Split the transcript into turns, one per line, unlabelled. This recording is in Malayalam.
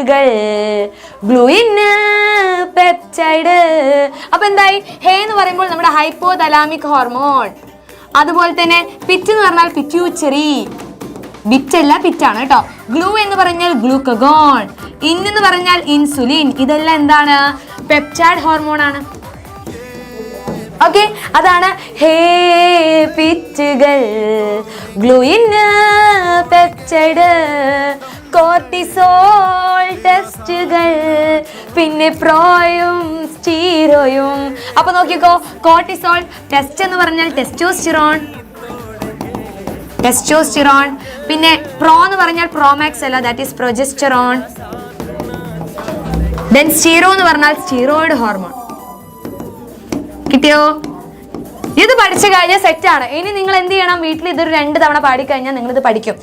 പിറ്റുകൾ, ഗ്ലൂയിന് പെപ്റ്റൈഡ്. അപ്പൊ എന്തായി? ഹേ എന്ന് പറയുമ്പോൾ നമ്മുടെ ഹൈപ്പോതലാമിക് ഹോർമോൺ. അതുപോലെ തന്നെ പിറ്റ് എന്ന് പറഞ്ഞാൽ പിറ്റ്യൂട്ടറി, ബിറ്റല്ല പിറ്റാണ് കേട്ടോ. ഗ്ലൂ എന്ന് പറഞ്ഞാൽ ഗ്ലൂക്കഗോൺ, ഇൻ എന്ന് പറഞ്ഞാൽ ഇൻസുലിൻ. ഇതെല്ലാം എന്താണ്? പെപ്റ്റൈഡ് ഹോർമോൺ ആണ്. ഓക്കെ, അതാണ് ഹേ പിറ്റുകൾ, ഗ്ലൂയിന് പെപ്റ്റൈഡ്, കോർട്ടിസോൾ ടെസ്റ്റുകൾ, പിന്നെ പ്രോയും സ്റ്റീറോയും. അപ്പൊ നോക്കിക്കോ, കോർട്ടിസോൾ ടെസ്റ്റ് എന്ന് പറഞ്ഞാൽ ടെസ്റ്റോസ്റ്റിറോൺ, ടെസ്റ്റോസ്റ്റിറോൺ. പിന്നെ പ്രോ എന്ന് പറഞ്ഞാൽ പ്രോമാക്സ് അല്ല, ദാറ്റ് ഈസ് പ്രൊജസ്റ്ററോൺ. ദെൻ സ്റ്റീറോ എന്ന് പറഞ്ഞാൽ സ്റ്റീറോയിഡ് ഹോർമോൺ. കിട്ടിയോ? ഇത് പഠിച്ചു കഴിഞ്ഞാൽ സെറ്റാണ്. ഇനി നിങ്ങൾ എന്ത് ചെയ്യണം? വീട്ടിൽ ഇതൊരു 2 തവണ പാടിക്കഴിഞ്ഞാൽ നിങ്ങൾ ഇത് പഠിക്കും.